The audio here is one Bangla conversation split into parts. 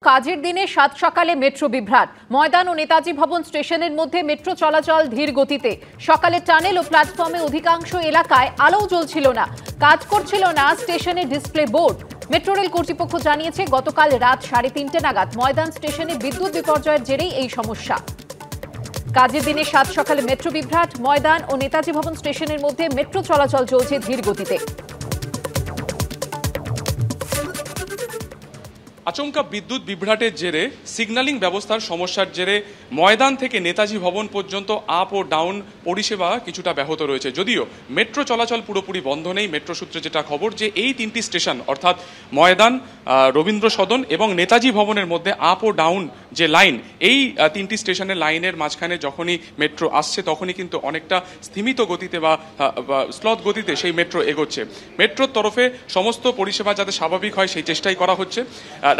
কাজের দিনে সাত সকালে মেট্রো বিভ্রাট। ময়দান ও নেতাজি ভবন স্টেশনের মধ্যে মেট্রো চলাচল ধীর গতিতে। সকালে টানেল ও প্ল্যাটফর্মে অধিকাংশ এলাকায় আলো জ্বলছিল না, কাজ করছিল না স্টেশনের ডিসপ্লে বোর্ড। মেট্রো রেল কর্তৃপক্ষ জানিয়েছে গতকাল রাত 3:30 নাগাদ ময়দান স্টেশনে বিদ্যুৎ বিপর্যয়ের জেরেই এই সমস্যা। কাজের দিনে সাত সকালে মেট্রো বিভ্রাট। ময়দান ও নেতাজি ভবন স্টেশনের মধ্যে মেট্রো চলাচল চলছে ধীর গতিতে। আচমকা বিদ্যুৎ বিভ্রাটের জেরে সিগন্যালিং ব্যবস্থার সমস্যার জেরে ময়দান থেকে নেতাজি ভবন পর্যন্ত আপ ও ডাউন পরিষেবা কিছুটা ব্যাহত রয়েছে। যদিও মেট্রো চলাচল পুরোপুরি বন্ধ নেই। মেট্রো সূত্রে যেটা খবর যে এই তিনটি স্টেশন অর্থাৎ ময়দান, রবীন্দ্র সদন এবং নেতাজি ভবনের মধ্যে আপ ও ডাউন যে লাইন, এই তিনটি স্টেশনের লাইনের মাঝখানে যখনই মেট্রো আসছে তখনই কিন্তু অনেকটা স্থিমিত গতিতে বা স্লথ গতিতে সেই মেট্রো এগোচ্ছে। মেট্রোর তরফে সমস্ত পরিষেবা যাতে স্বাভাবিক হয় সেই চেষ্টাই করা হচ্ছে।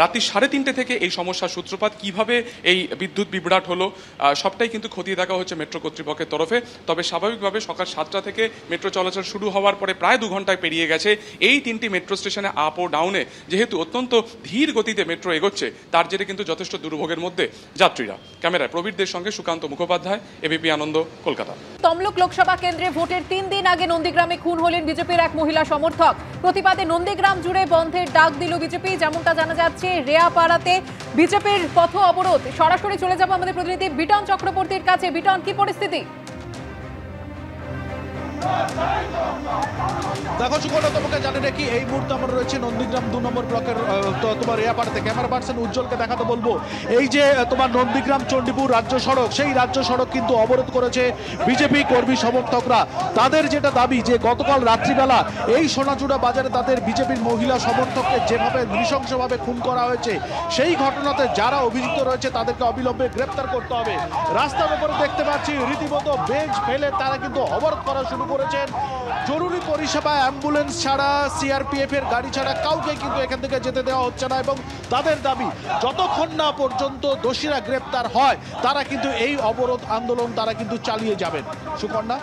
রাত্রি 3:30 থেকে এই সমস্যার সূত্রপাত, কিভাবে এই বিদ্যুৎ বিভ্রাট হলো সবটাই কিন্তু খতিয়ে দেখা হচ্ছে মেট্রো কর্তৃপক্ষের তরফে। তবে স্বাভাবিকভাবে সকাল 7টা থেকে মেট্রো চলাচল শুরু হওয়ার পরে প্রায় 2 ঘন্টায় পেরিয়ে গেছে। এই তিনটি মেট্রো স্টেশনে আপ ও ডাউনে যেহেতু অত্যন্ত ধীর গতিতে মেট্রো এগোচ্ছে, তার জেরে কিন্তু যথেষ্ট দুর্ভোগের মধ্যে যাত্রীরা। ক্যামেরায় প্রবীরদের সঙ্গে সুকান্ত মুখোপাধ্যায়, এবিপি আনন্দ, কলকাতা। তমলুক লোকসভা কেন্দ্রে ভোটের 3 দিন আগে নন্দীগ্রামে খুন হলেন বিজেপির এক মহিলা সমর্থক। প্রতিবাদে নন্দীগ্রাম জুড়ে বন্ধের ডাক দিল বিজেপি। যেমনটা জানা যাচ্ছে, রেয়াপাড়াতে বিজেপির পথ অবরোধ। সরাসরি চলে যাব আমাদের প্রতিনিধি বিটন চক্রবর্তীর কাছে। বিটন, কি পরিস্থিতি? দেখো সুকন্যা, তোমাকে জানি নাকি এই মুহূর্তে আমরা রয়েছে নন্দীগ্রাম 2 নম্বর ব্লকের তোমার রেয়াপাড়াতে। ক্যামেরা পার্সন উজ্জ্বলকে দেখাতে বলবো, এই যে তোমার নন্দীগ্রাম চণ্ডীপুর রাজ্য সড়ক, সেই রাজ্য সড়ক কিন্তু অবরোধ করেছে বিজেপি কর্মী সমর্থকরা। তাদের যেটা দাবি যে গতকাল রাত্রিবেলা এই সোনাচূড়া বাজারে তাদের বিজেপির মহিলা সমর্থককে যেভাবে নৃশংসভাবে খুন করা হয়েছে, সেই ঘটনাতে যারা অভিযুক্ত রয়েছে তাদেরকে অবিলম্বে গ্রেপ্তার করতে হবে। রাস্তার উপরে দেখতে পাচ্ছি রীতিমতো বেঞ্চ ফেলে তারা কিন্তু অবরোধ করা শুরু করেছেন। জরুরি পরিষেবা অ্যাম্বুলেন্স ছাড়া, সিআরপিএফ এর গাড়ি ছাড়া কাউকে কিন্তু এখান থেকে যেতে দেওয়া হচ্ছে না এবং তাদের দাবি যতক্ষণ না পর্যন্ত দোষীরা গ্রেপ্তার হয় তারা কিন্তু এই অবরোধ আন্দোলন তারা কিন্তু চালিয়ে যাবেন। সুকন্যা,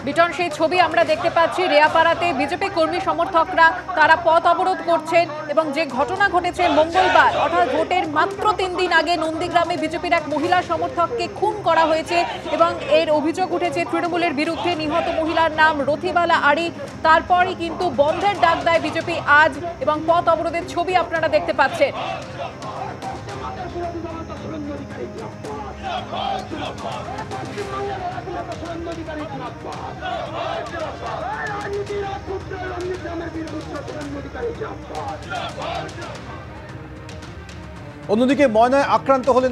বিটন, সেই ছবি আমরা দেখতে পাচ্ছি। রেয়াপাড়াতে বিজেপি কর্মী সমর্থকরা তারা পথ অবরোধ করছেন এবং যে ঘটনা ঘটেছে মঙ্গলবার অর্থাৎ ভোটের মাত্র 3 দিন আগে নন্দীগ্রামে বিজেপির এক মহিলা সমর্থককে খুন করা হয়েছে এবং এর অভিযোগ উঠেছে তৃণমূলের বিরুদ্ধে। নিহত মহিলার নাম রথিবালা আড়ি। তারপরই কিন্তু বন্ধের ডাক দেয় বিজেপি আজ এবং পথ অবরোধের ছবি আপনারা দেখতে পাচ্ছেন। অন্যদিকে ময়নায় আক্রান্ত হলেন